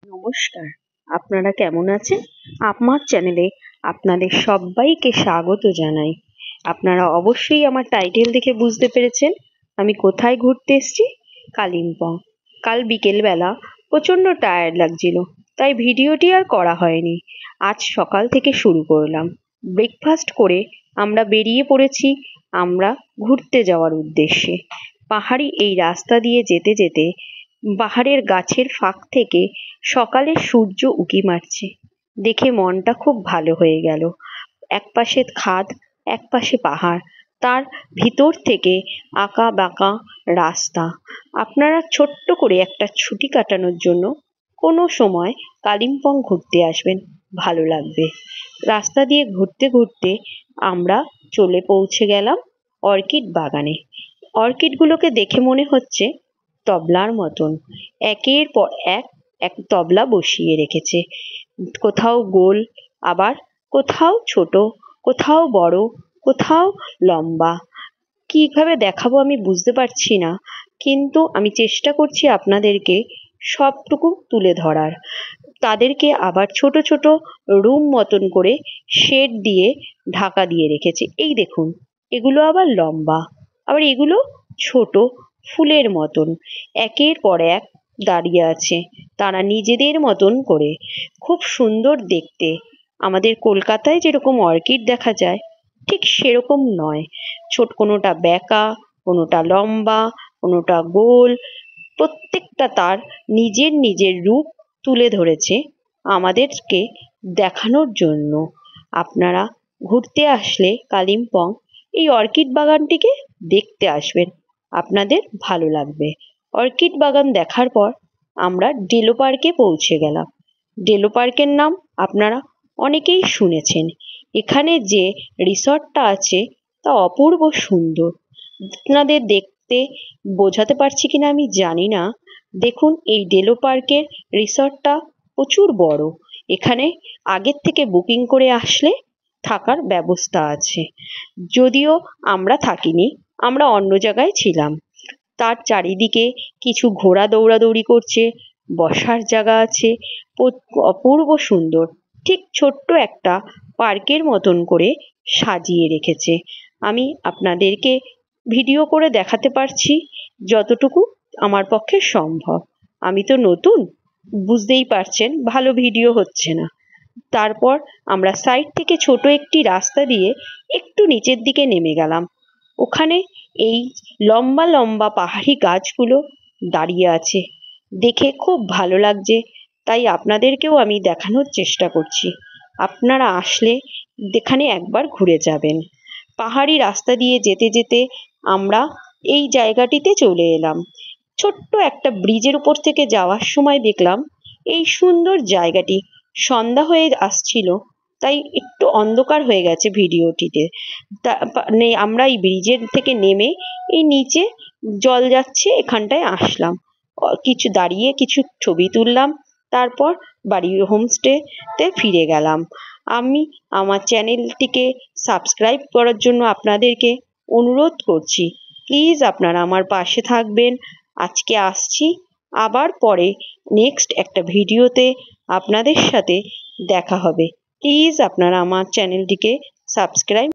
নমস্কার, আপনারা কেমন আছেন? আমার চ্যানেলে আপনাদের সবাইকে স্বাগত জানাই। আপনারা অবশ্যই আমার টাইটেল দেখে বুঝতে পেরেছেন আমি কোথায় ঘুরতে এসেছি। কালিম্পং। কাল বিকেলবেলা প্রচণ্ড টায়ার্ড লাগছিল, তাই ভিডিওটি আর করা হয়নি। আজ সকাল থেকে শুরু করলাম। ব্রেকফাস্ট করে আমরা বেরিয়ে পড়েছি আমরা ঘুরতে যাওয়ার উদ্দেশ্যে। পাহাড়ি এই রাস্তা দিয়ে যেতে যেতে পাহাড়ের গাছের ফাঁক থেকে সকালের সূর্য উঁকি মারছে দেখে মনটা খুব ভালো হয়ে গেল। একপাশে খাদ, একপাশে পাহাড়, তার ভিতর থেকে আঁকা বাঁকা রাস্তা। আপনারা ছোট্ট করে একটা ছুটি কাটানোর জন্য কোনো সময় কালিম্পং ঘুরতে আসবেন, ভালো লাগবে। রাস্তা দিয়ে ঘুরতে ঘুরতে আমরা চলে পৌঁছে গেলাম অর্কিড বাগানে। অর্কিডগুলোকে দেখে মনে হচ্ছে তবলার মতন, একের পর এক এক তবলা বসিয়ে রেখেছে। কোথাও গোল, আবার কোথাও ছোট, কোথাও বড়, কোথাও লম্বা। কিভাবে দেখাবো আমি বুঝতে পারছি না, কিন্তু আমি চেষ্টা করছি আপনাদেরকে সবটুকু তুলে ধরার। তাদেরকে আবার ছোট ছোট রুম মতন করে শেড দিয়ে ঢাকা দিয়ে রেখেছে। এই দেখুন, এগুলো আবার লম্বা, আবার এগুলো ছোট ফুলের মতন একের পর এক দাঁড়িয়ে আছে তারা নিজেদের মতন করে। খুব সুন্দর দেখতে। আমাদের কলকাতায় যেরকম অর্কিড দেখা যায় ঠিক সেরকম নয়। কোনোটা বেঁকা, কোনোটা লম্বা, কোনোটা গোল, প্রত্যেকটা তার নিজের নিজের রূপ তুলে ধরেছে আমাদেরকে দেখানোর জন্য। আপনারা ঘুরতে আসলে কালিম্পং এই অর্কিড বাগানটিকে দেখতে আসবেন, আপনাদের ভালো লাগবে। অর্কিড বাগান দেখার পর আমরা ডেলো পার্কে পৌঁছে গেলাম। ডেলো পার্কের নাম আপনারা অনেকেই শুনেছেন। এখানে যে রিসর্টটা আছে তা অপূর্ব সুন্দর। আপনাদের দেখতে বোঝাতে পারছি কিনা আমি জানি না। দেখুন, এই ডেলো পার্কের রিসর্টটা প্রচুর বড়। এখানে আগের থেকে বুকিং করে আসলে থাকার ব্যবস্থা আছে। যদিও আমরা থাকিনি, আমরা অন্য জায়গায় ছিলাম। তার চারিদিকে কিছু ঘোড়া দৌড়াদৌড়ি করছে, বসার জায়গা আছে, অপূর্ব সুন্দর। ঠিক ছোট্ট একটা পার্কের মতন করে সাজিয়ে রেখেছে। আমি আপনাদেরকে ভিডিও করে দেখাতে পারছি যতটুকু আমার পক্ষে সম্ভব। আমি তো নতুন, বুঝতেই পারছেন ভালো ভিডিও হচ্ছে না। তারপর আমরা সাইড থেকে ছোট একটি রাস্তা দিয়ে একটু নিচের দিকে নেমে গেলাম। ওখানে এই লম্বা লম্বা পাহাড়ি গাছগুলো দাঁড়িয়ে আছে, দেখে খুব ভালো লাগছে। তাই আপনাদেরকেও আমি দেখানোর চেষ্টা করছি। আপনারা আসলে এখানে একবার ঘুরে যাবেন। পাহাড়ি রাস্তা দিয়ে যেতে যেতে আমরা এই জায়গাটিতে চলে এলাম। ছোট্ট একটা ব্রিজের উপর থেকে যাওয়ার সময় দেখলাম এই সুন্দর জায়গাটি সন্ধ্যা হয়ে আসছিল, তাই একটু অন্ধকার হয়ে গেছে ভিডিওটিতে। আমরা এই ব্রিজের থেকে নেমে এই নিচে জল যাচ্ছে এখানটায় আসলাম, কিছু দাঁড়িয়ে কিছু ছবি তুললাম, তারপর বাড়ির হোমস্টেতে ফিরে গেলাম। আমি আমার চ্যানেলটিকে সাবস্ক্রাইব করার জন্য আপনাদেরকে অনুরোধ করছি। প্লিজ আপনারা আমার পাশে থাকবেন। আজকে আসছি, আবার পরে নেক্সট একটা ভিডিওতে আপনাদের সাথে দেখা হবে। প্লিজ আপনারা আমার চ্যানেলটিকে সাবস্ক্রাইব